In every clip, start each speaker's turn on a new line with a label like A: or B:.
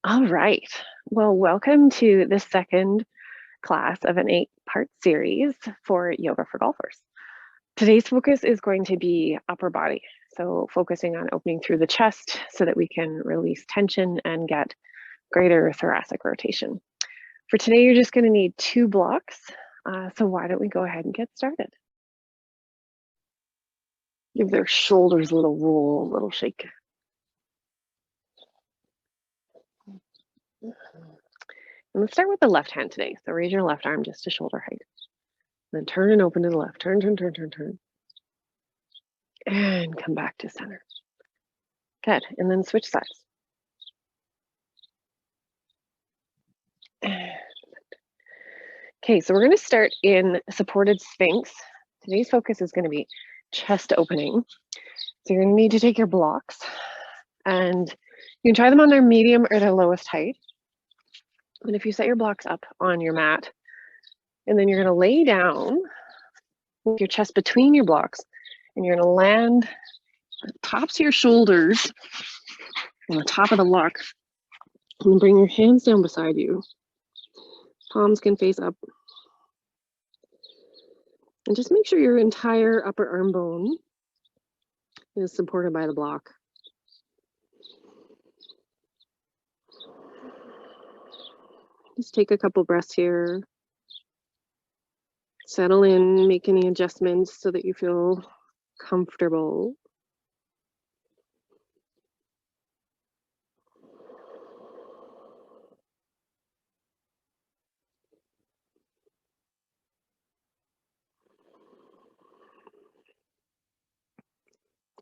A: All right. Well, welcome to the second class of an 8-part series for Yoga for Golfers. Today's focus is going to be upper body. So focusing on opening through the chest so that we can release tension and get greater thoracic rotation. For today, you're just going to need 2 blocks. So why don't we go ahead and get started? Give their shoulders a little roll, a little shake. And let's start with the left hand today. So raise your left arm just to shoulder height. Then turn and open to the left. Turn, turn, turn, turn, turn. And come back to center. Good. And then switch sides. Okay, so we're going to start in supported sphinx. Today's focus is going to be chest opening. So you're going to need to take your blocks and you can try them on their medium or their lowest height. And if you set your blocks up on your mat, and then you're going to lay down with your chest between your blocks, and you're going to land the tops of your shoulders on the top of the block. And bring your hands down beside you. Palms can face up. And just make sure your entire upper arm bone is supported by the block. Just take a couple breaths here. Settle in, make any adjustments so that you feel comfortable.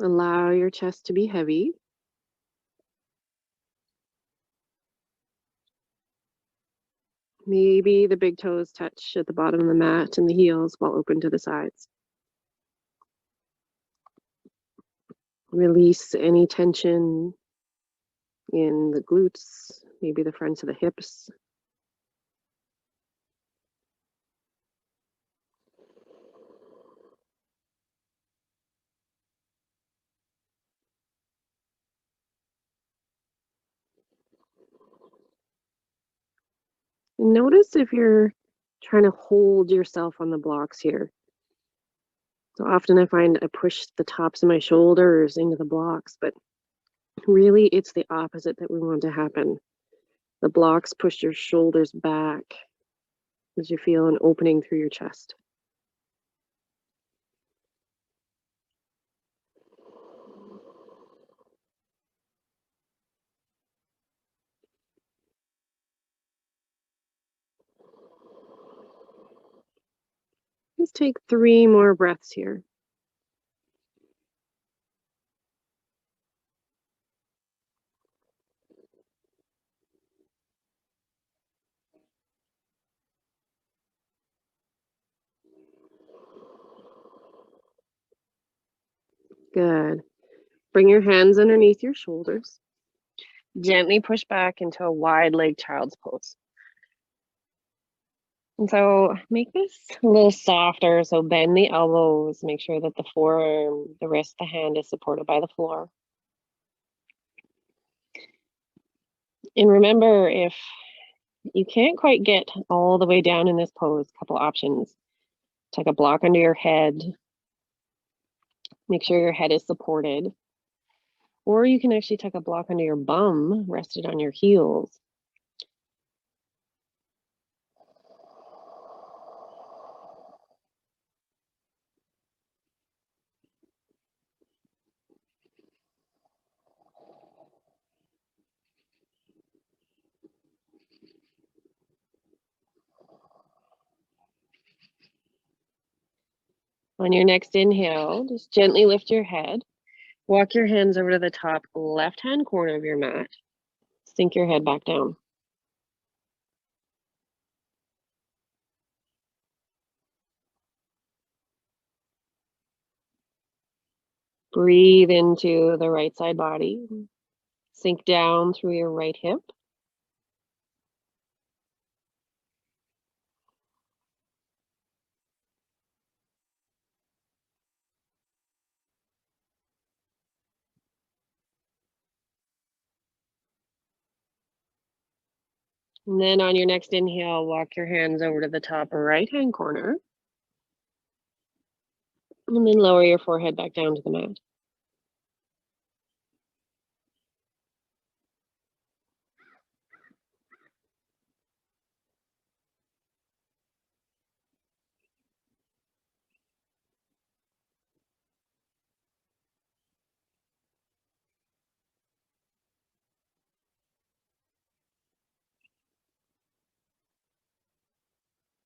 A: Allow your chest to be heavy. Maybe the big toes touch at the bottom of the mat and the heels while open to the sides. Release any tension in the glutes, maybe the fronts of the hips. And notice if you're trying to hold yourself on the blocks here. So often I find I push the tops of my shoulders into the blocks, but really it's the opposite that we want to happen. The blocks push your shoulders back as you feel an opening through your chest. Let's take 3 more breaths here. Good. Bring your hands underneath your shoulders. Gently push back into a wide leg child's pose. And so make this a little softer. So bend the elbows, make sure that the forearm, the wrist, the hand is supported by the floor. And remember, if you can't quite get all the way down in this pose, a couple options. Take a block under your head. Make sure your head is supported. Or you can actually tuck a block under your bum, rested on your heels. On your next inhale, just gently lift your head. Walk your hands over to the top left-hand corner of your mat. Sink your head back down. Breathe into the right side body. Sink down through your right hip. And then on your next inhale, walk your hands over to the top right-hand corner. And then lower your forehead back down to the mat.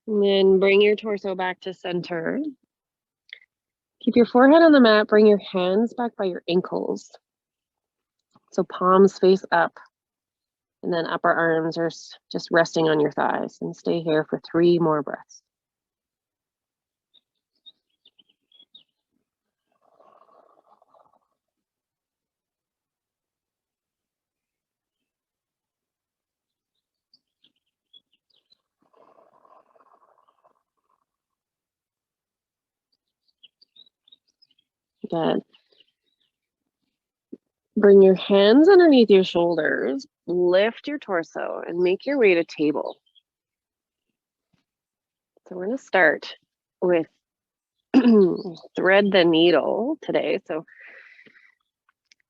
A: And then bring your torso back to center. Keep your forehead on the mat. Bring your hands back by your ankles. So palms face up. And then upper arms are just resting on your thighs. And stay here for 3 more breaths. Good. Bring your hands underneath your shoulders, lift your torso, and make your way to table. So we're going to start with thread the needle today. So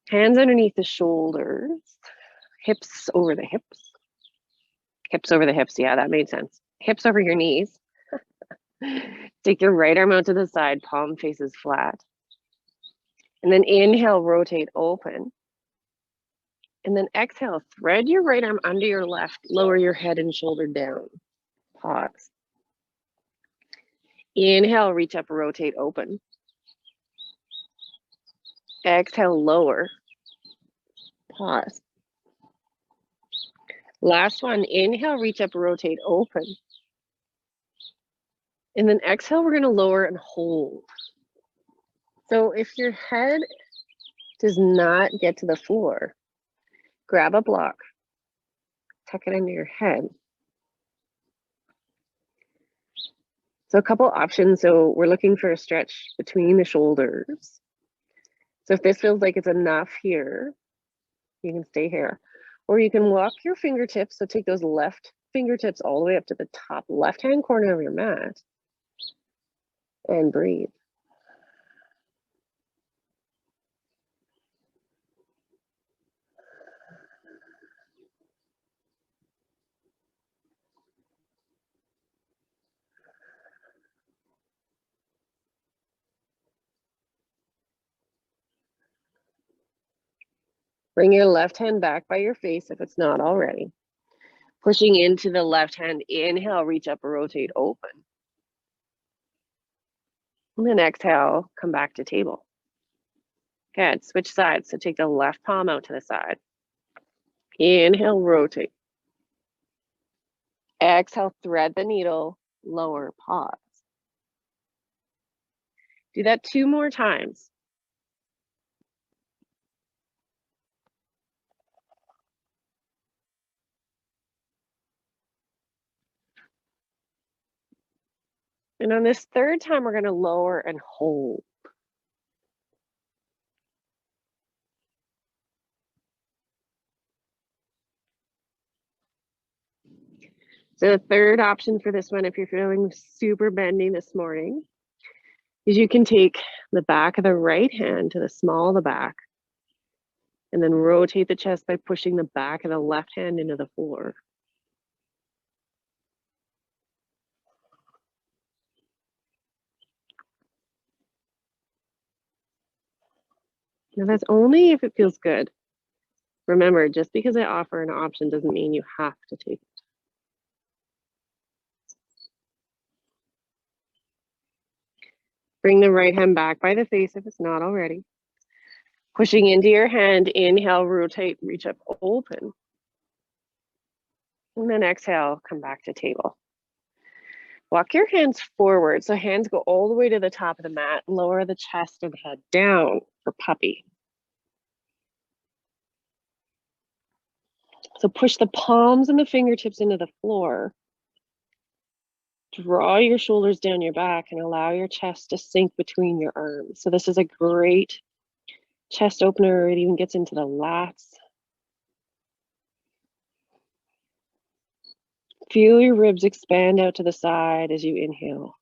A: hands underneath the shoulders, hips over the hips. Hips over the hips, yeah, that made sense. Hips over your knees. Take your right arm out to the side, palm faces flat. And then inhale, rotate open. And then exhale, thread your right arm under your left, lower your head and shoulder down. Pause. Inhale, reach up, rotate open. Exhale, lower. Pause. Last one, inhale, reach up, rotate open. And then exhale, we're gonna lower and hold. So if your head does not get to the floor, grab a block, tuck it under your head. So a couple options. So we're looking for a stretch between the shoulders. So if this feels like it's enough here, you can stay here. Or you can walk your fingertips. So take those left fingertips all the way up to the top left-hand corner of your mat and breathe. Bring your left hand back by your face if it's not already. Pushing into the left hand, inhale, reach up, rotate open. And then exhale, come back to table. Good, switch sides. So take the left palm out to the side. Inhale, rotate. Exhale, thread the needle, lower, pause. Do that 2 more times. And on this 3rd time, we're gonna lower and hold. So the 3rd option for this one, if you're feeling super bendy this morning, is you can take the back of the right hand to the small of the back and then rotate the chest by pushing the back of the left hand into the floor. Now that's only if it feels good. Remember, just because I offer an option doesn't mean you have to take it. Bring the right hand back by the face if it's not already. Pushing into your hand, inhale, rotate, reach up, open. And then exhale, come back to table. Walk your hands forward. So hands go all the way to the top of the mat. Lower the chest and head down for puppy. So push the palms and the fingertips into the floor. Draw your shoulders down your back and allow your chest to sink between your arms. So this is a great chest opener. It even gets into the lats. Feel your ribs expand out to the side as you inhale.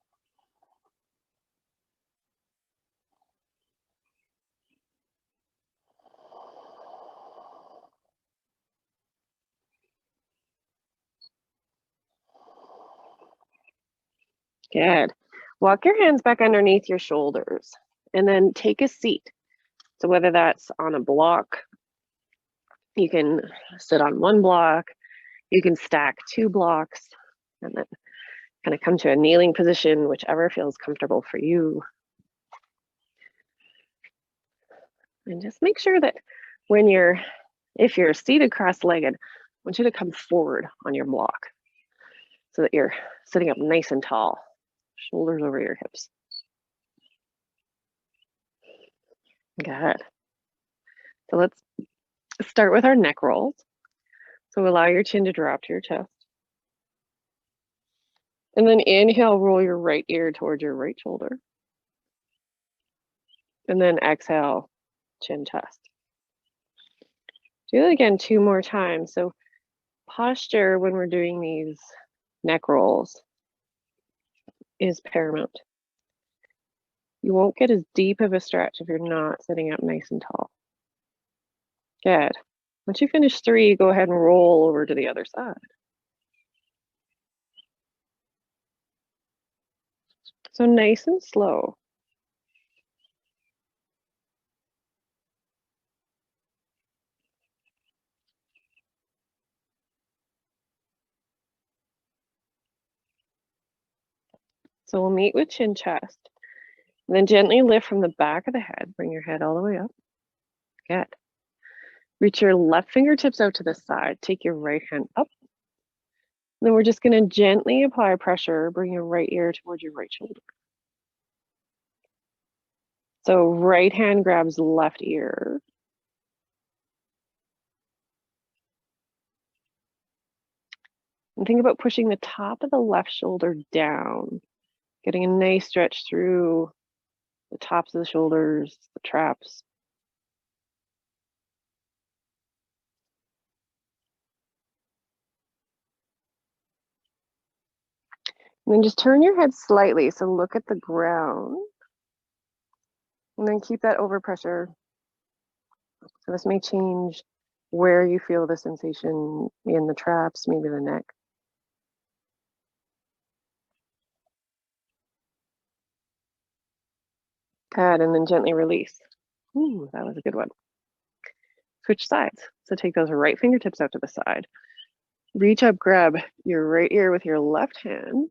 A: Good. Walk your hands back underneath your shoulders and then take a seat. So whether that's on a block, you can sit on one block, you can stack 2 blocks, and then kind of come to a kneeling position, whichever feels comfortable for you. And just make sure that if you're seated cross-legged, I want you to come forward on your block so that you're sitting up nice and tall, shoulders over your hips. Good. So let's start with our neck rolls. So allow your chin to drop to your chest. And then inhale, roll your right ear towards your right shoulder. And then exhale, chin, chest. Do that again 2 more times. So posture when we're doing these neck rolls is paramount. You won't get as deep of a stretch if you're not sitting up nice and tall. Good. Once you finish 3, go ahead and roll over to the other side. So nice and slow. So we'll meet with chin, chest. And then gently lift from the back of the head. Bring your head all the way up. Good. Reach your left fingertips out to the side. Take your right hand up. And then we're just going to gently apply pressure. Bring your right ear towards your right shoulder. So right hand grabs left ear. And think about pushing the top of the left shoulder down, getting a nice stretch through the tops of the shoulders, the traps. And then just turn your head slightly, so look at the ground. And then keep that overpressure. So this may change where you feel the sensation in the traps, maybe the neck. Good, and then gently release. Ooh, that was a good one. Switch sides. So take those right fingertips out to the side. Reach up, grab your right ear with your left hand.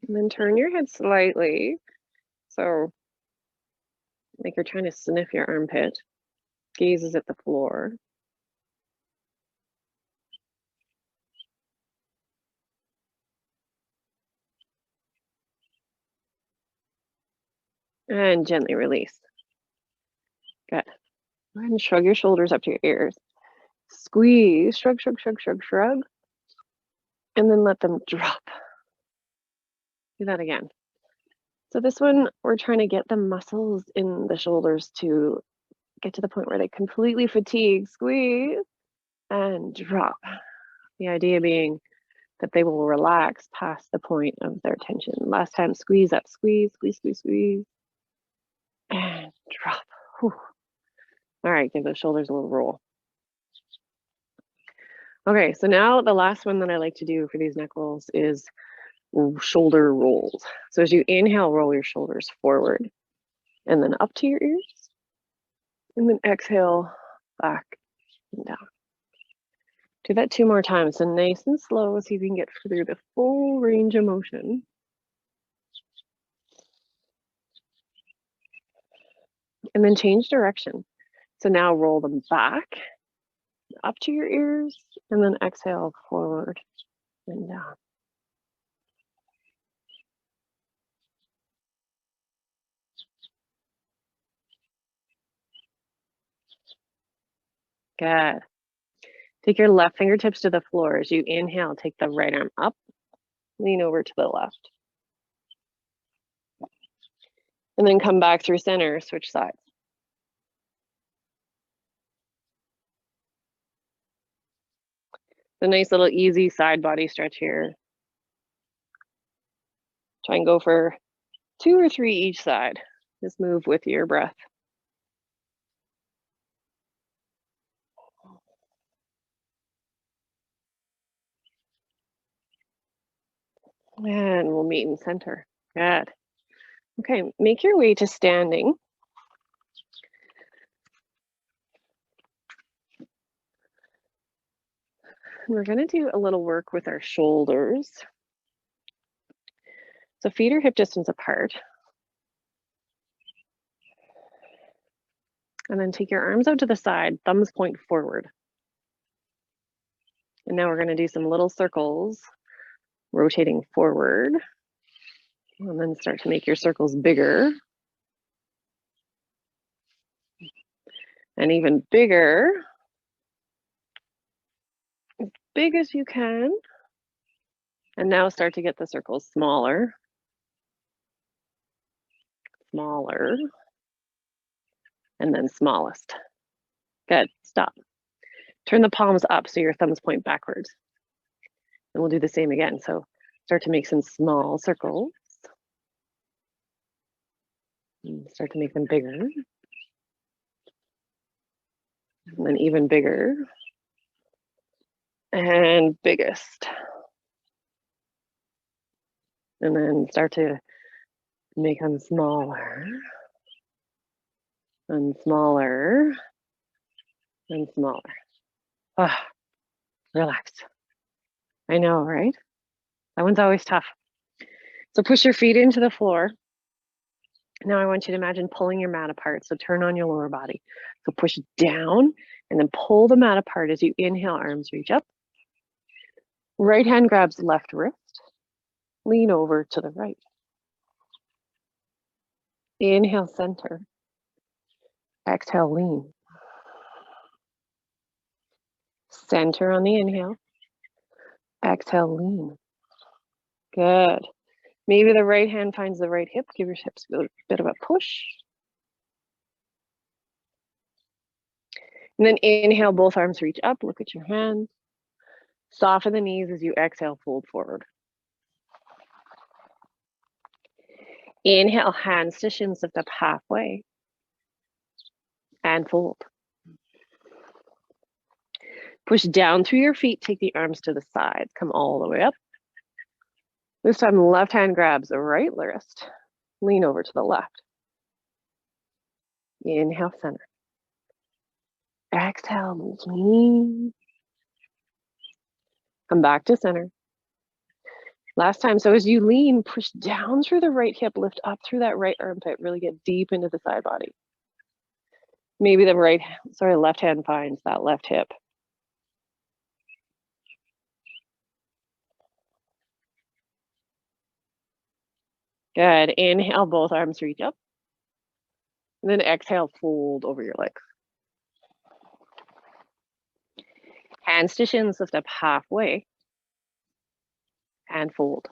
A: And then turn your head slightly. So like you're trying to sniff your armpit. Gaze is at the floor. And gently release. Good. Go ahead and shrug your shoulders up to your ears. Squeeze, shrug, shrug, shrug, shrug, shrug. And then let them drop. Do that again. So this one, we're trying to get the muscles in the shoulders to get to the point where they completely fatigue. Squeeze and drop. The idea being that they will relax past the point of their tension. Last time, squeeze up, squeeze, squeeze, squeeze, squeeze, and drop. Whew. All right, give those shoulders a little roll. Okay, so now the last one that I like to do for these neck rolls is shoulder rolls. So as you inhale, roll your shoulders forward and then up to your ears. And then exhale, back and down. Do that 2 more times. So nice and slow so you can get through the full range of motion. And then change direction. So now roll them back, up to your ears, and then exhale forward and down. Good. Take your left fingertips to the floor. As you inhale, take the right arm up, lean over to the left. And then come back through center, switch sides. A nice little easy side body stretch here. Try and go for 2 or 3 each side. Just move with your breath. And we'll meet in center. Good. Okay, make your way to standing. We're going to do a little work with our shoulders. So feet are hip distance apart. And then take your arms out to the side, thumbs point forward. And now we're going to do some little circles, rotating forward. And then start to make your circles bigger. And even bigger. As big as you can. And now start to get the circles smaller. Smaller. And then smallest. Good, stop. Turn the palms up so your thumbs point backwards. And we'll do the same again. So start to make some small circles. And start to make them bigger. And then even bigger. And biggest. And then start to make them smaller. And smaller. And smaller. Ah, relax. I know, right? That one's always tough. So push your feet into the floor. Now I want you to imagine pulling your mat apart. So turn on your lower body. So push down and then pull the mat apart as you inhale, arms reach up. Right hand grabs left wrist. Lean over to the right. Inhale, center. Exhale, lean. Center on the inhale. Exhale, lean. Good. Maybe the right hand finds the right hip. Give your hips a bit of a push. And then inhale, both arms reach up. Look at your hands. Soften the knees as you exhale, fold forward. Inhale, hands to shins, lift up halfway. And fold. Push down through your feet, take the arms to the sides, come all the way up. This time, left hand grabs the right wrist, lean over to the left. Inhale, center. Exhale, lean. Come back to center. Last time, so as you lean, push down through the right hip, lift up through that right armpit, really get deep into the side body. Maybe the left hand finds that left hip. Good. Inhale, both arms reach up. And then exhale, fold over your legs. Hands to shins, lift up halfway. And fold.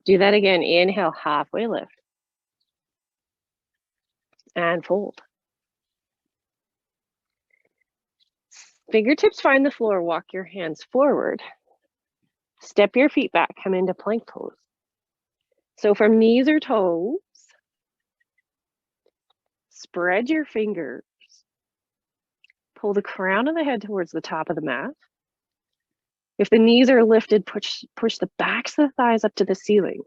A: Do that again. Inhale, halfway lift. And fold. Fingertips find the floor, walk your hands forward. Step your feet back, come into plank pose. So from knees or toes, spread your fingers. Pull the crown of the head towards the top of the mat. If the knees are lifted, push the backs of the thighs up to the ceiling.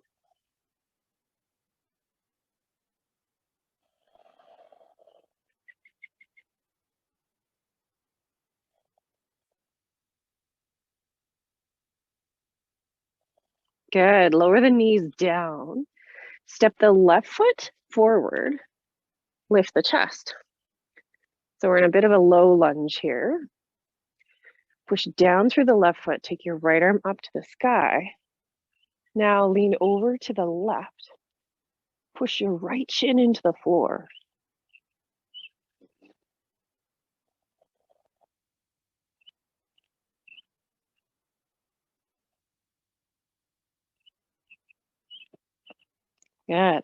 A: Good. Lower the knees down. Step the left foot forward. Lift the chest. So we're in a bit of a low lunge here. Push down through the left foot. Take your right arm up to the sky. Now lean over to the left. Push your right shin into the floor. Good.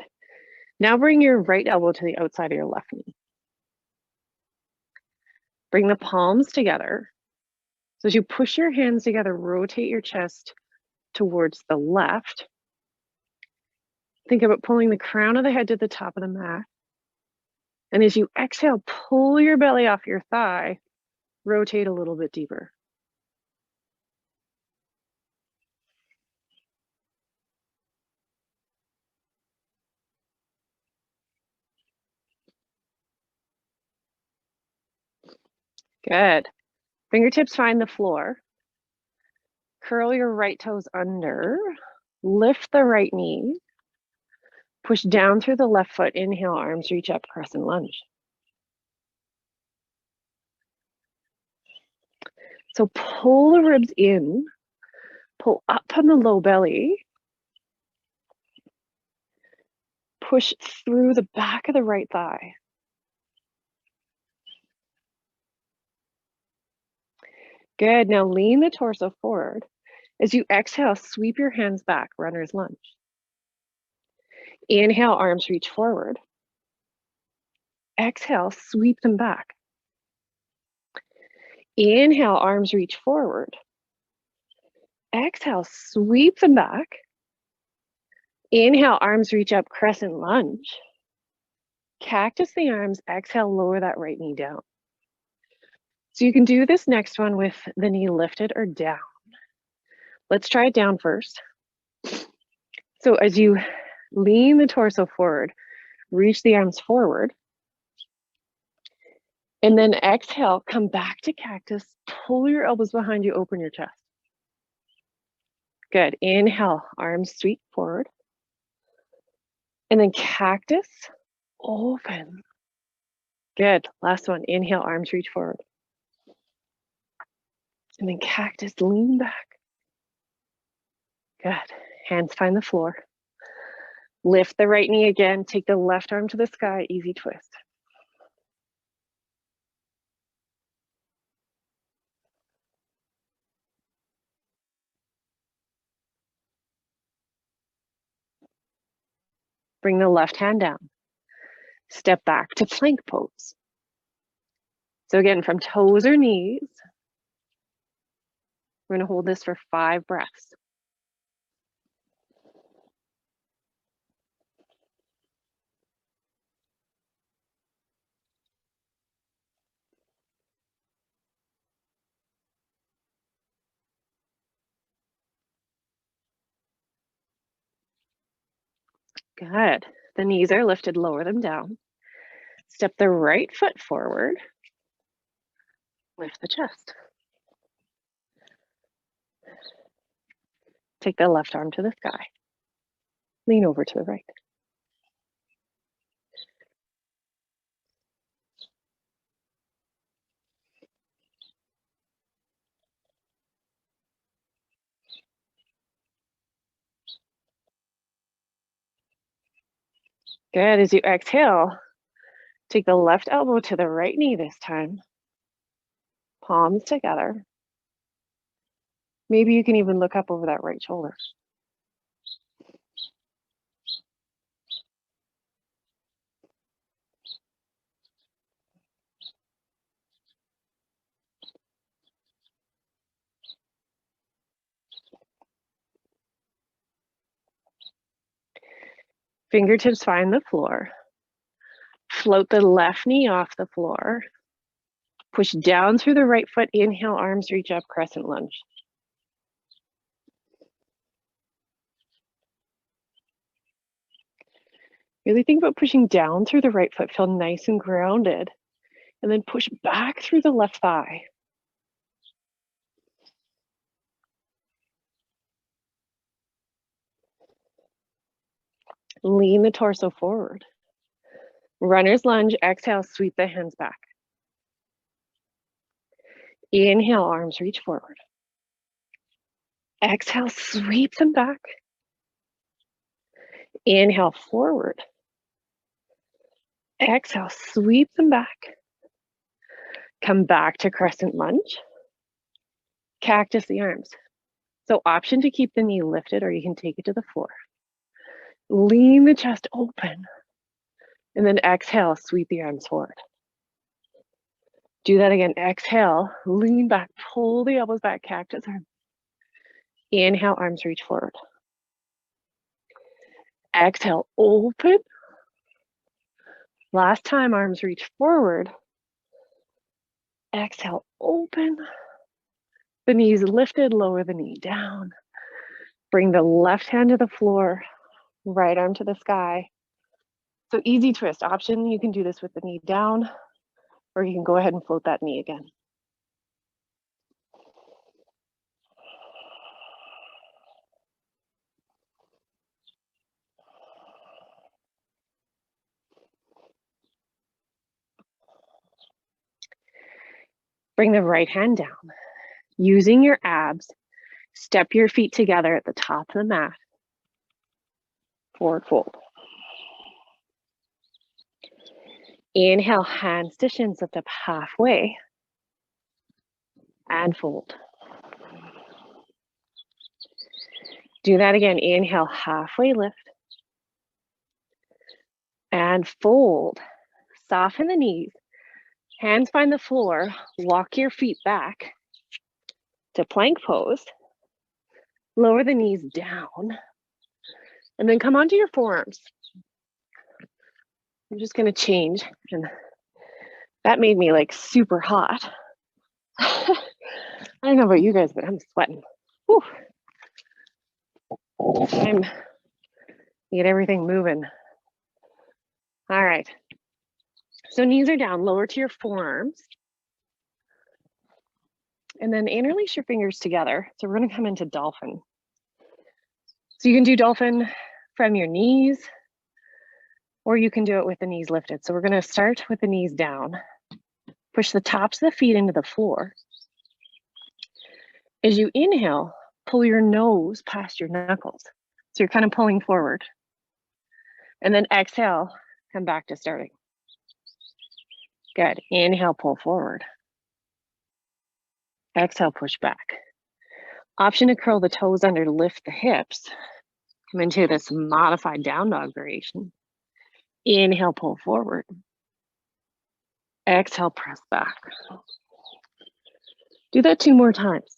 A: Now bring your right elbow to the outside of your left knee. Bring the palms together. So as you push your hands together, rotate your chest towards the left. Think about pulling the crown of the head to the top of the mat. And as you exhale, pull your belly off your thigh, rotate a little bit deeper. Good. Fingertips find the floor. Curl your right toes under. Lift the right knee. Push down through the left foot. Inhale, arms reach up, crescent lunge. So pull the ribs in. Pull up from the low belly. Push through the back of the right thigh. Good. Now lean the torso forward. As you exhale, sweep your hands back, runner's lunge. Inhale, arms reach forward. Exhale, sweep them back. Inhale, arms reach forward. Exhale, sweep them back. Inhale, arms reach up, crescent lunge. Cactus the arms, exhale, lower that right knee down. So you can do this next one with the knee lifted or down. Let's try it down first. So as you lean the torso forward, reach the arms forward. And then exhale, come back to cactus, pull your elbows behind you, open your chest. Good. Inhale, arms sweep forward. And then cactus, open. Good. Last one. Inhale, arms reach forward. And then cactus, lean back. Good. Hands find the floor. Lift the right knee again. Take the left arm to the sky. Easy twist. Bring the left hand down. Step back to plank pose. So again, from toes or knees, we're going to hold this for 5 breaths. Good. The knees are lifted, lower them down. Step the right foot forward. Lift the chest. Take the left arm to the sky. Lean over to the right. Good. As you exhale, take the left elbow to the right knee this time. Palms together. Maybe you can even look up over that right shoulder. Fingertips find the floor. Float the left knee off the floor. Push down through the right foot. Inhale, arms reach up, crescent lunge. Really think about pushing down through the right foot. Feel nice and grounded. And then push back through the left thigh. Lean the torso forward. Runner's lunge, exhale, sweep the hands back. Inhale, arms reach forward. Exhale, sweep them back. Inhale, forward. Exhale, sweep them back. Come back to crescent lunge. Cactus the arms. So option to keep the knee lifted, or you can take it to the floor. Lean the chest open. And then exhale, sweep the arms forward. Do that again. Exhale, lean back, pull the elbows back, cactus arm. Inhale, arms reach forward. Exhale, open. Last time, arms reach forward. Exhale, open. The knees lifted, lower the knee down. Bring the left hand to the floor, right arm to the sky. So easy twist option. You can do this with the knee down, or you can go ahead and float that knee again. Bring the right hand down. Using your abs, step your feet together at the top of the mat. Forward fold. Inhale, hands to shins, lift up halfway. And fold. Do that again. Inhale, halfway lift. And fold. Soften the knees. Hands find the floor. Walk your feet back to plank pose. Lower the knees down. And then come onto your forearms. I'm just going to change. And that made me like super hot. I don't know about you guys, but I'm sweating. Whew. Time to get everything moving. All right. So knees are down, lower to your forearms. And then interlace your fingers together. So we're going to come into dolphin. So you can do dolphin from your knees, or you can do it with the knees lifted. So we're going to start with the knees down. Push the tops of the feet into the floor. As you inhale, pull your nose past your knuckles. So you're kind of pulling forward. And then exhale, come back to starting. Good. Inhale, pull forward. Exhale, push back. Option to curl the toes under to lift the hips. Come into this modified down dog variation. Inhale, pull forward. Exhale, press back. Do that 2 more times.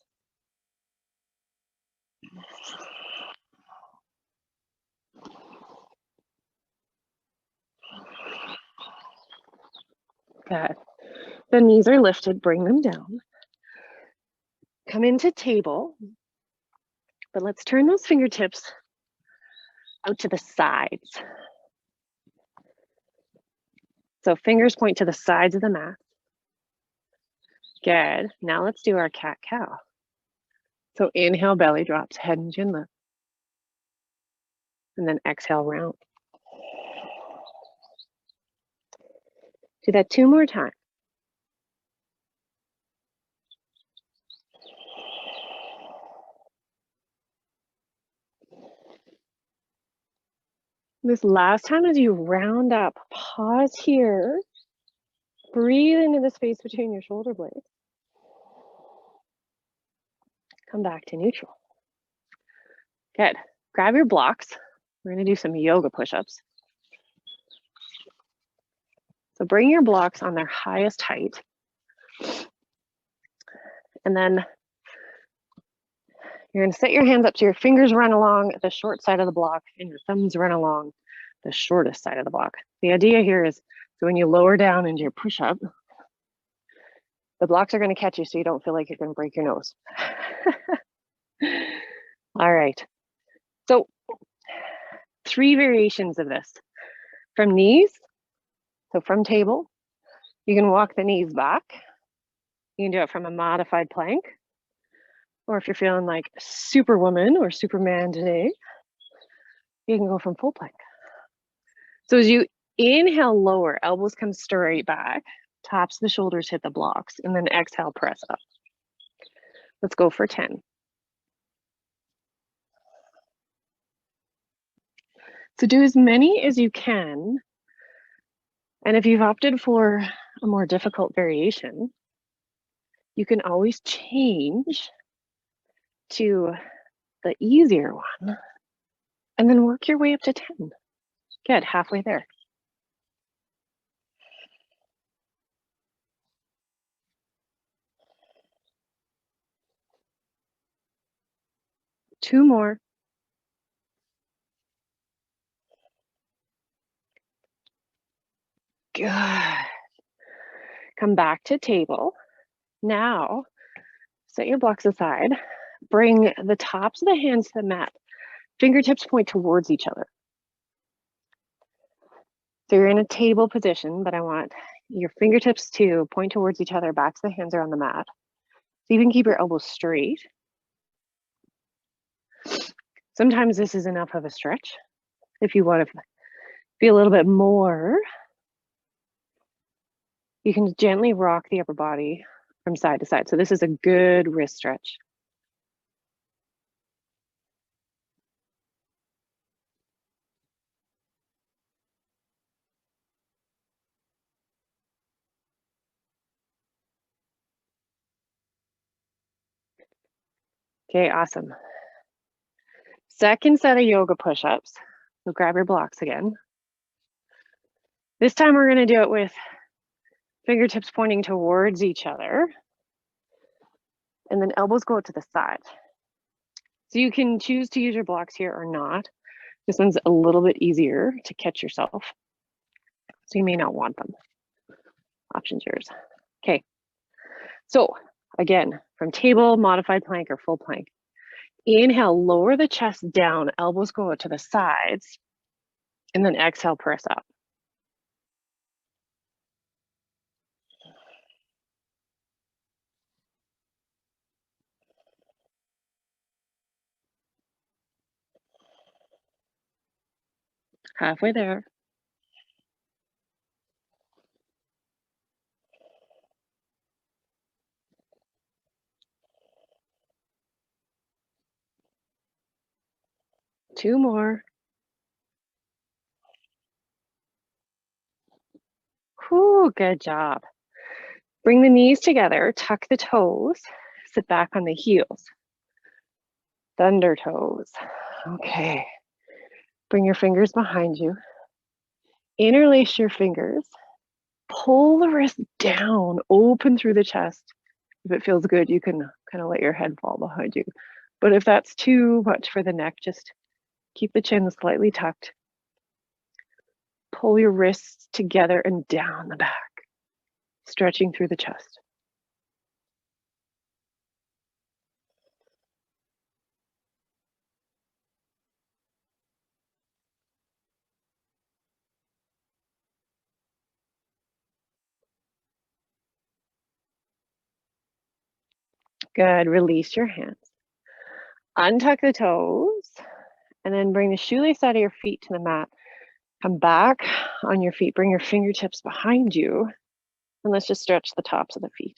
A: Good. The knees are lifted, bring them down. Come into table, but let's turn those fingertips out to the sides. So fingers point to the sides of the mat. Good. Now let's do our cat-cow. So inhale, belly drops, head and chin lift. And then exhale, round. Do that 2 more times. This last time as you round up, pause here. Breathe into the space between your shoulder blades. Come back to neutral. Good. Grab your blocks. We're going to do some yoga push-ups. So bring your blocks on their highest height. And then you're going to set your hands up so your fingers run along the short side of the block and your thumbs run along the shortest side of the block. The idea here is so when you lower down into your push-up, the blocks are going to catch you so you don't feel like you're going to break your nose. All right. So 3 variations of this. From knees, so from table, you can walk the knees back. You can do it from a modified plank. Or if you're feeling like Superwoman or Superman today, you can go from full plank. So as you inhale, lower, elbows come straight back, tops of the shoulders hit the blocks, and then exhale, press up. Let's go for 10. So do as many as you can. And if you've opted for a more difficult variation, you can always change to the easier one And then work your way up to 10. Good, halfway there. Two more. Good. Come back to table. Now, set your blocks aside. Bring the tops of the hands to the mat. Fingertips point towards each other. So you're in a table position, but I want your fingertips to point towards each other. Backs of the hands are on the mat. So you can keep your elbows straight. Sometimes this is enough of a stretch. If you want to feel a little bit more, you can gently rock the upper body from side to side. So this is a good wrist stretch. Okay, awesome. Second set of yoga push-ups. So grab your blocks again. This time we're going to do it with fingertips pointing towards each other. And then elbows go out to the side. So you can choose to use your blocks here or not. This one's a little bit easier to catch yourself. So you may not want them. Option's yours. Okay. So again, from table, modified plank, or full plank. Inhale, lower the chest down, elbows go out to the sides. And then exhale, press up. Halfway there. Two more. Whew, good job. Bring the knees together, tuck the toes, sit back on the heels. Thunder toes. Okay. Bring your fingers behind you. Interlace your fingers. Pull the wrist down, open through the chest. If it feels good, you can kind of let your head fall behind you. But if that's too much for the neck, just keep the chin slightly tucked. Pull your wrists together and down the back, stretching through the chest. Good, release your hands. Untuck the toes, and then bring the shoelace out of your feet to the mat. Come back on your feet, bring your fingertips behind you, and let's just stretch the tops of the feet.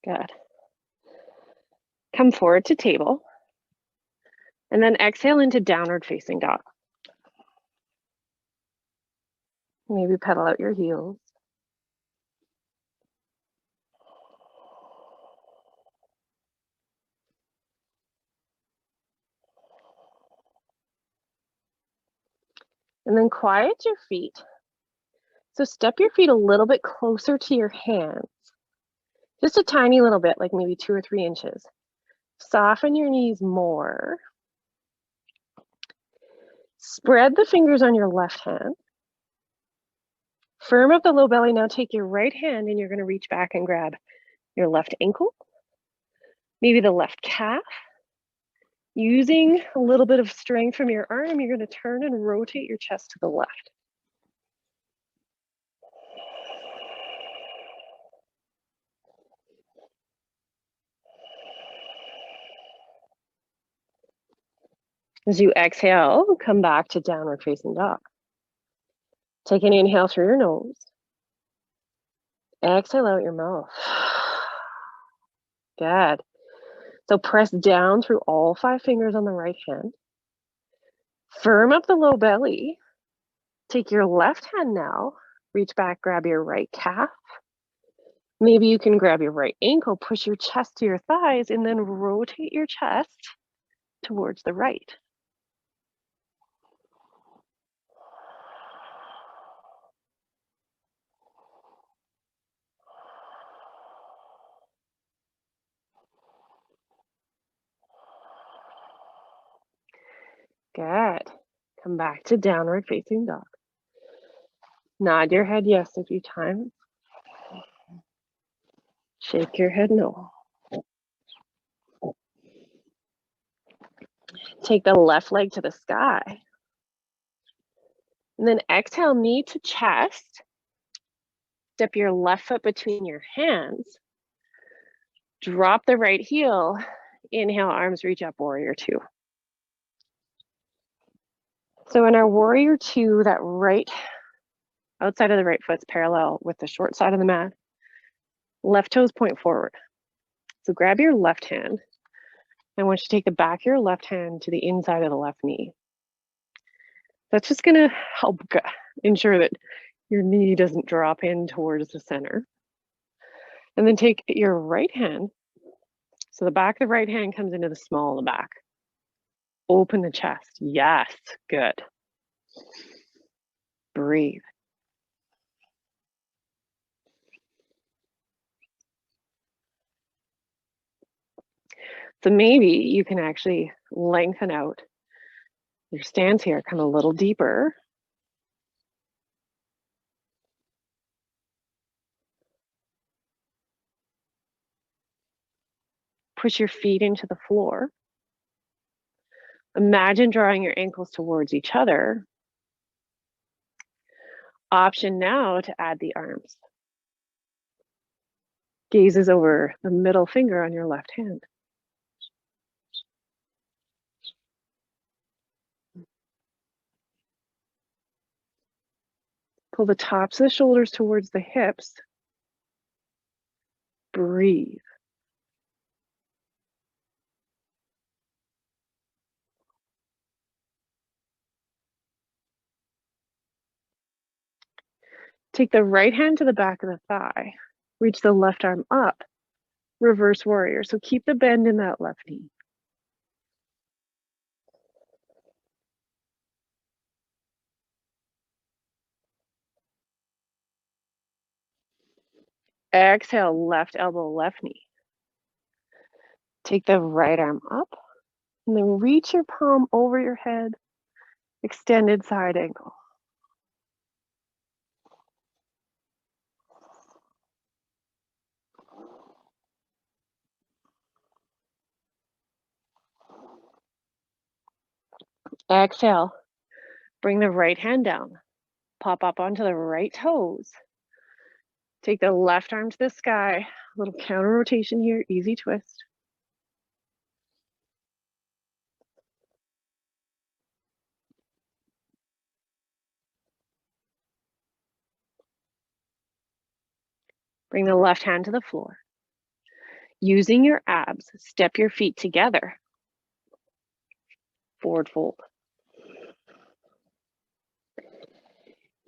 A: Good. Come forward to table, and then exhale into downward facing dog. Maybe pedal out your heels. And then quiet your feet. So step your feet a little bit closer to your hands. Just a tiny little bit, like maybe 2 or 3 inches. Soften your knees more. Spread the fingers on your left hand. Firm up the low belly. Now take your right hand and you're going to reach back and grab your left ankle, maybe the left calf. Using a little bit of strength from your arm, you're going to turn and rotate your chest to the left. As you exhale, come back to downward facing dog. Take an inhale through your nose. Exhale out your mouth. Good. So press down through all 5 fingers on the right hand. Firm up the low belly. Spread the fingers on your left hand. Maybe the left calf. Using a little bit of strength from your arm, you're going to turn and rotate your chest to the left. Take your left hand now, reach back, grab your right calf. Maybe you can grab your right ankle, push your chest to your thighs, and then rotate your chest towards the right. Good. Come back to downward facing dog. Nod your head yes a few times. Shake your head no. Take the left leg to the sky. And then exhale, knee to chest. Step your left foot between your hands. Drop the right heel. Inhale, arms reach up, warrior two. So in our warrior two, that right outside of the right foot's parallel with the short side of the mat. Left toes point forward. So grab your left hand. I want you to take the back of your left hand to the inside of the left knee. That's just gonna help ensure that your knee doesn't drop in towards the center. And then take your right hand. So the back of the right hand comes into the small of the back. Open the chest. Yes, good. Breathe. So maybe you can actually lengthen out your stance here, come a little deeper. Push your feet into the floor. Imagine drawing your ankles towards each other. Option now to add the arms. Gazes over the middle finger on your left hand. Pull the tops of the shoulders towards the hips. Breathe. Take the right hand to the back of the thigh. Reach the left arm up. Reverse warrior. So keep the bend in that left knee. Exhale, left elbow, left knee. Take the right arm up and then reach your palm over your head. Extended side angle. Exhale, bring the right hand down. Pop up onto the right toes. Take the left arm to the sky. A little counter rotation here, easy twist. Bring the left hand to the floor. Using your abs, step your feet together. Forward fold.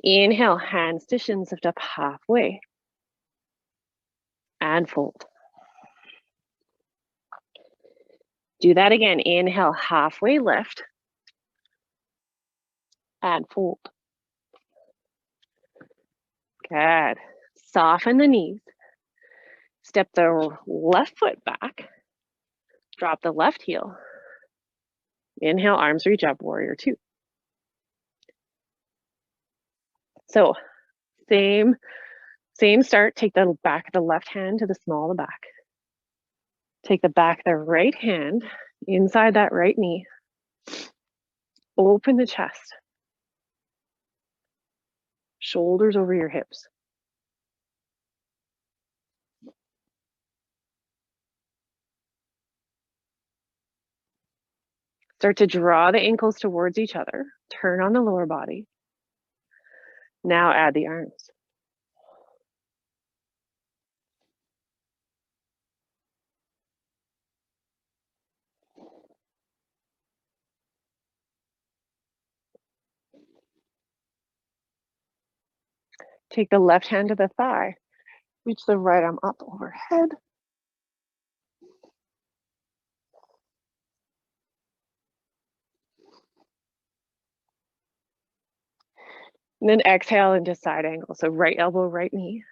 A: Inhale, hands to shins, lift up halfway. And fold. Do that again. Inhale, halfway lift. And fold. Good. Soften the knees. Step the left foot back. Drop the left heel. Inhale, arms reach up, warrior two. So same start. Take the back of the left hand to the small of the back. Take the back of the right hand inside that right knee. Open the chest. Shoulders over your hips. Start to draw the ankles towards each other. Turn on the lower body. Now add the arms. Take the left hand to the thigh. Reach the right arm up overhead. And then exhale into side angle. So right elbow, right knee.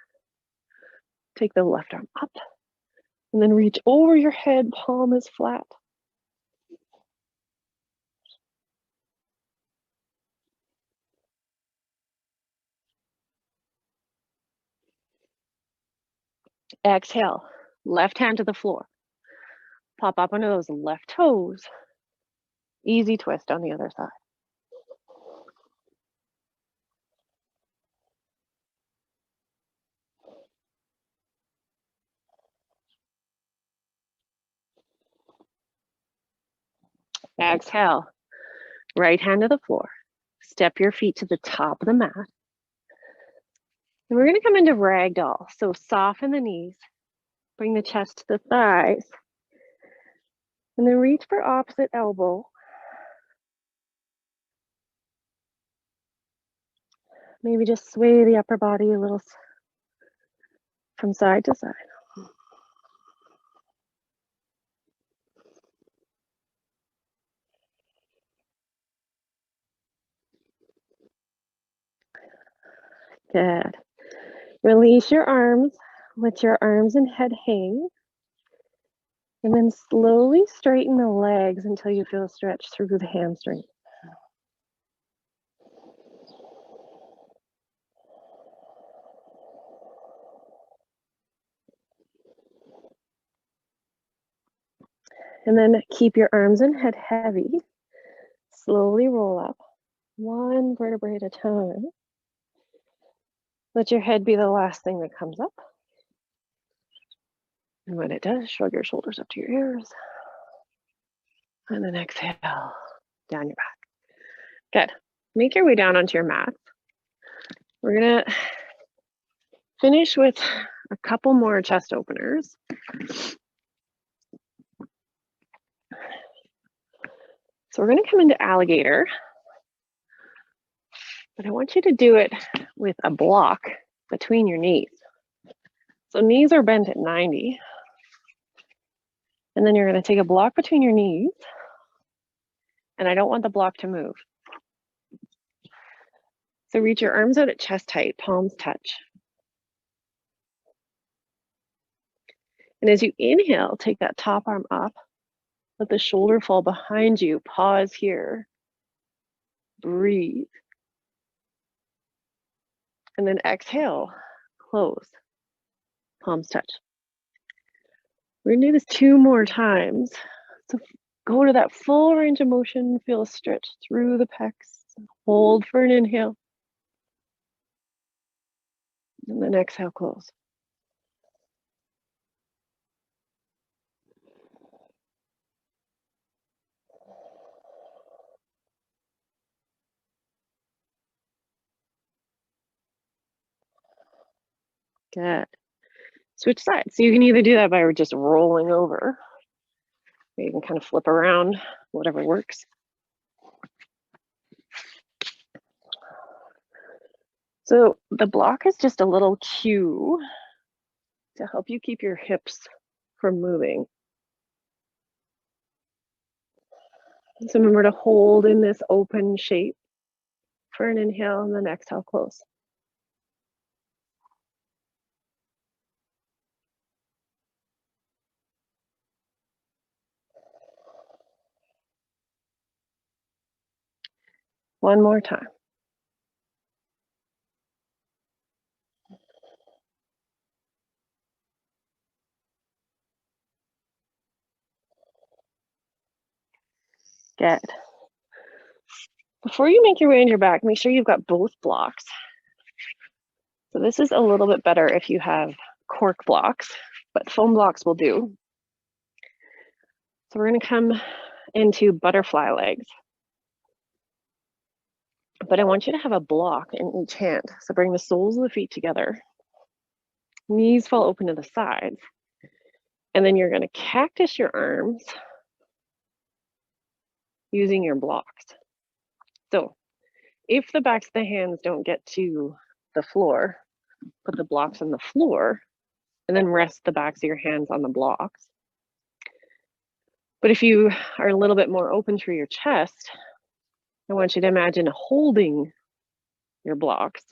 A: Take the left arm up. And then reach over your head, palm is flat. Exhale, left hand to the floor. Pop up onto those left toes. Easy twist on the other side. Exhale, right hand to the floor. Step your feet to the top of the mat. And we're going to come into ragdoll. So soften the knees. Bring the chest to the thighs. And then reach for opposite elbow. Maybe just sway the upper body a little from side to side. Good. Release your arms. Let your arms and head hang. And then slowly straighten the legs until you feel a stretch through the hamstring. And then keep your arms and head heavy. Slowly roll up, one vertebrae at a time. Let your head be the last thing that comes up. And when it does, shrug your shoulders up to your ears. And then exhale, down your back. Good. Make your way down onto your mat. We're gonna finish with a couple more chest openers. So we're gonna come into alligator, but I want you to do it with a block between your knees. So knees are bent at 90. And then you're gonna take a block between your knees, and I don't want the block to move. So reach your arms out at chest height, palms touch. And as you inhale, take that top arm up, let the shoulder fall behind you, pause here, breathe. And then exhale, close, palms touch. We're gonna do this 2 more times. So go to that full range of motion, feel a stretch through the pecs, hold for an inhale. And then exhale, close. Good. Switch sides. So you can either do that by just rolling over, or you can kind of flip around, whatever works. So the block is just a little cue to help you keep your hips from moving. So remember to hold in this open shape for an inhale and then exhale, close. One more time. Good. Before you make your way on your back, make sure you've got both blocks. So this is a little bit better if you have cork blocks, but foam blocks will do. So we're going to come into butterfly legs. But I want you to have a block in each hand. So bring the soles of the feet together. Knees fall open to the sides. And then you're going to cactus your arms using your blocks. So if the backs of the hands don't get to the floor, put the blocks on the floor and then rest the backs of your hands on the blocks. But if you are a little bit more open through your chest, I want you to imagine holding your blocks.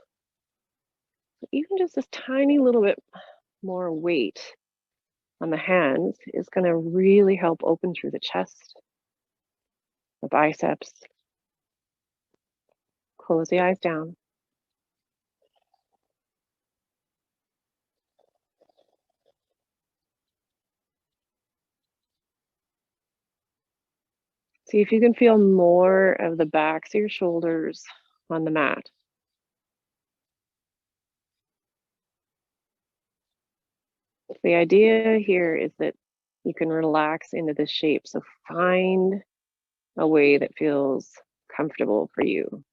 A: Even just this tiny little bit more weight on the hands is going to really help open through the chest, the biceps. Close the eyes down. See if you can feel more of the backs of your shoulders on the mat. The idea here is that you can relax into this shape. So find a way that feels comfortable for you.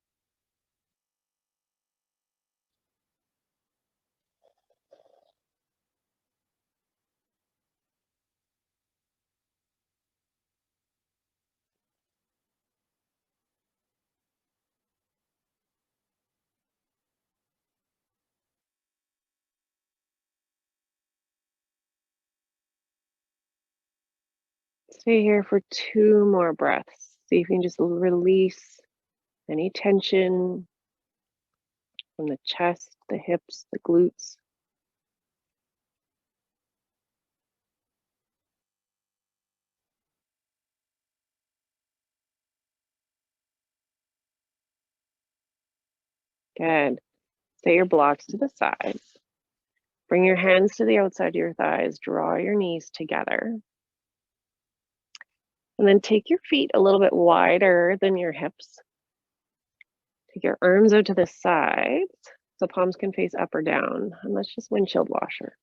A: Stay here for 2 more breaths. See if you can just release any tension from the chest, the hips, the glutes. Good. Set your blocks to the sides. Bring your hands to the outside of your thighs. Draw your knees together. And then take your feet a little bit wider than your hips. Take your arms out to the sides so palms can face up or down. And let's just windshield washer.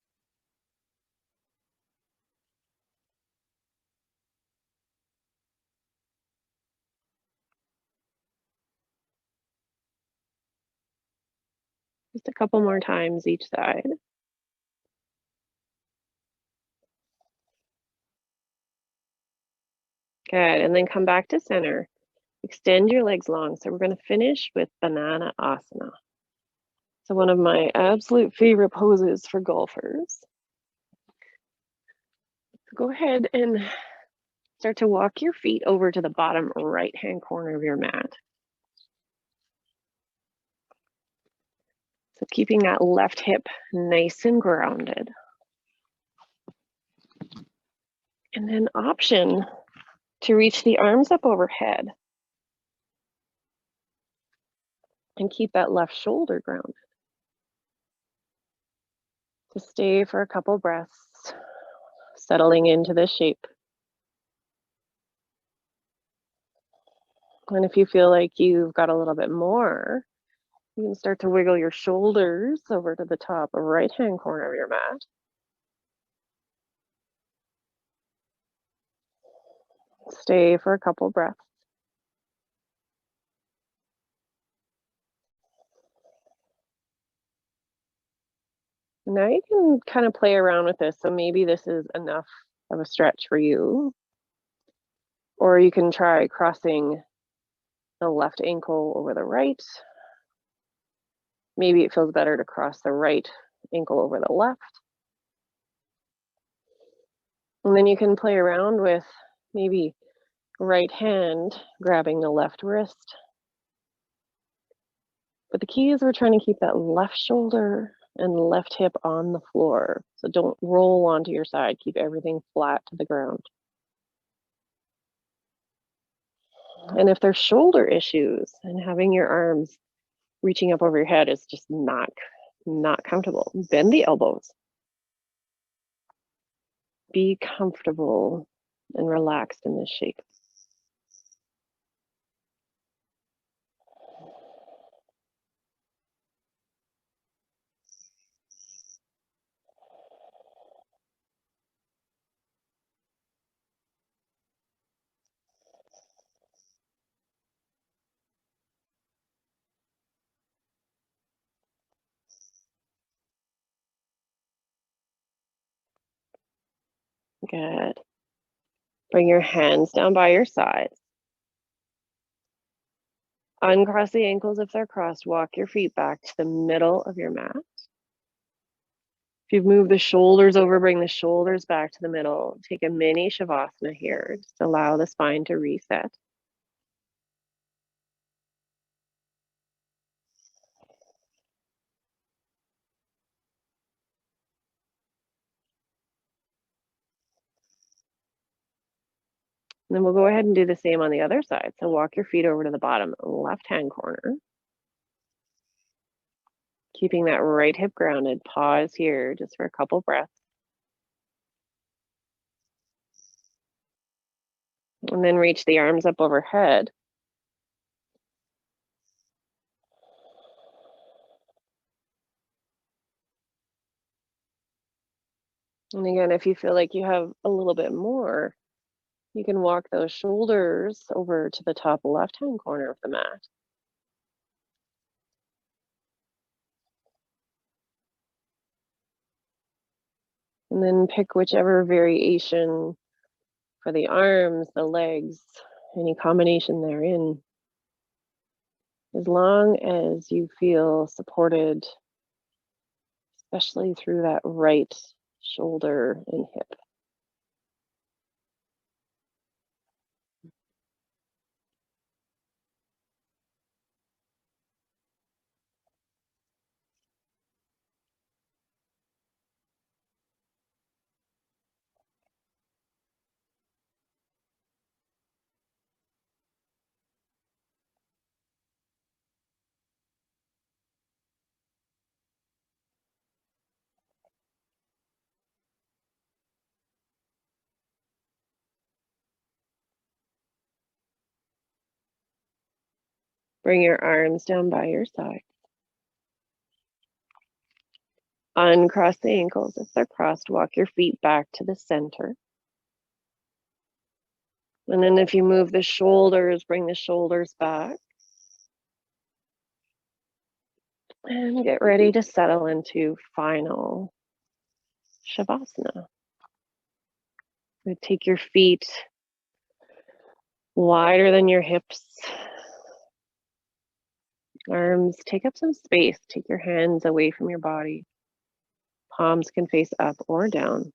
A: Just a couple more times each side. Good, and then come back to center. Extend your legs long. So we're going to finish with banana asana. So one of my absolute favorite poses for golfers. Go ahead and start to walk your feet over to the bottom right-hand corner of your mat. So keeping that left hip nice and grounded. And then option to reach the arms up overhead and keep that left shoulder grounded. To stay for a couple breaths, settling into this shape. And if you feel like you've got a little bit more, you can start to wiggle your shoulders over to the top right-hand corner of your mat. Stay for a couple breaths. Now you can kind of play around with this. So maybe this is enough of a stretch for you. Or you can try crossing the left ankle over the right. Maybe it feels better to cross the right ankle over the left. And then you can play around with maybe right hand grabbing the left wrist. But the key is we're trying to keep that left shoulder and left hip on the floor. So don't roll onto your side. Keep everything flat to the ground. And if there's shoulder issues and having your arms reaching up over your head is just not comfortable, bend the elbows. Be comfortable and relaxed in this shape. Good. Bring your hands down by your sides. Uncross the ankles if they're crossed. Walk your feet back to the middle of your mat. If you've moved the shoulders over, bring the shoulders back to the middle. Take a mini Shavasana here. Just allow the spine to reset. And then we'll go ahead and do the same on the other side. So walk your feet over to the bottom left-hand corner. Keeping that right hip grounded. Pause here just for a couple breaths. And then reach the arms up overhead. And again, if you feel like you have a little bit more, you can walk those shoulders over to the top left-hand corner of the mat. And then pick whichever variation for the arms, the legs, any combination therein. As long as you feel supported, especially through that right shoulder and hip. Bring your arms down by your side. Uncross the ankles. If they're crossed, walk your feet back to the center. And then if you move the shoulders, bring the shoulders back. And get ready to settle into final Shavasana. So take your feet wider than your hips. Arms take up some space. Take your hands away from your body. Palms can face up or down.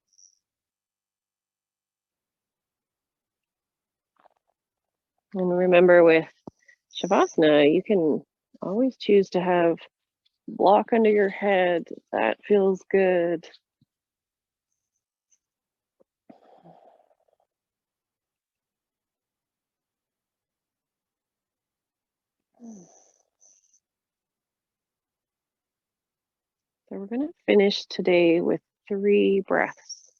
A: And remember, with Shavasana, you can always choose to have block under your head. That feels good. So we're going to finish today with 3 breaths.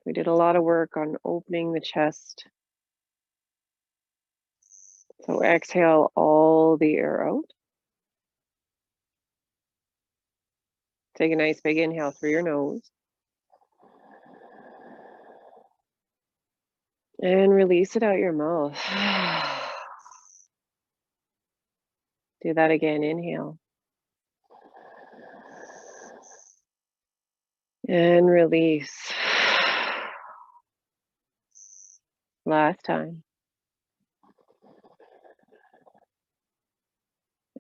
A: We did a lot of work on opening the chest. So exhale all the air out. Take a nice big inhale through your nose. And release it out your mouth. Do that again. Inhale. And release. Last time.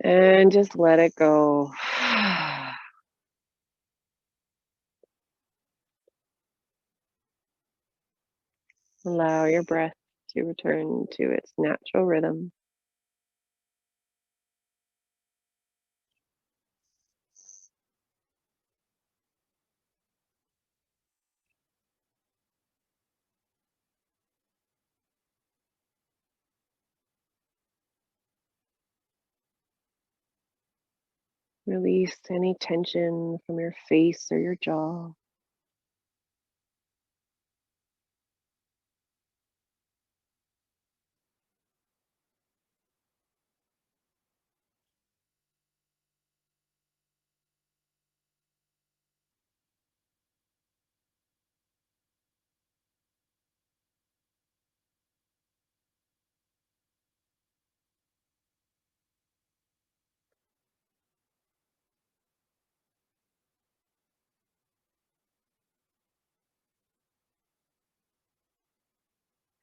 A: And just let it go. Allow your breath to return to its natural rhythm. Release any tension from your face or your jaw.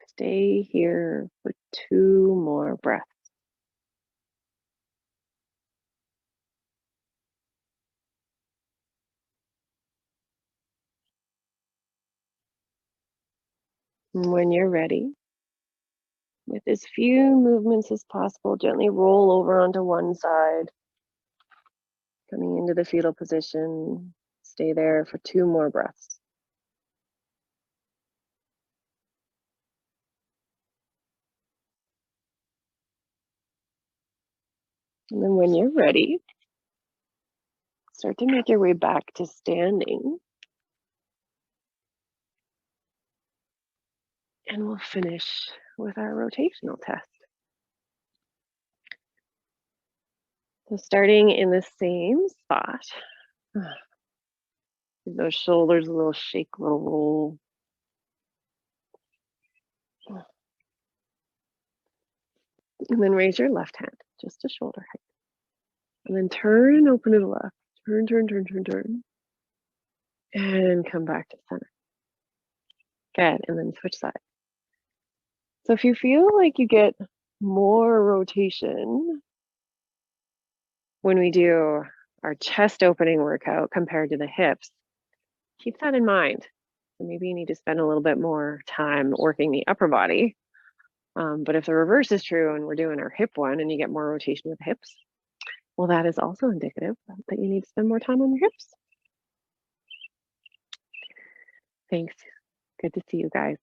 A: Stay here for 2 more breaths. And when you're ready, with as few movements as possible, gently roll over onto one side, coming into the fetal position. Stay there for 2 more breaths. And then when you're ready, start to make your way back to standing. And we'll finish with our rotational test. So starting in the same spot, give those shoulders a little shake, a little roll. And then raise your left hand, just to shoulder height. And then turn and open to the left. Turn, turn, turn, turn, turn. And come back to center. Good, and then switch sides. So if you feel like you get more rotation when we do our chest opening workout compared to the hips, keep that in mind. So maybe you need to spend a little bit more time working the upper body. But if the reverse is true and we're doing our hip one and you get more rotation with the hips, well, that is also indicative that you need to spend more time on your hips. Thanks. Good to see you guys.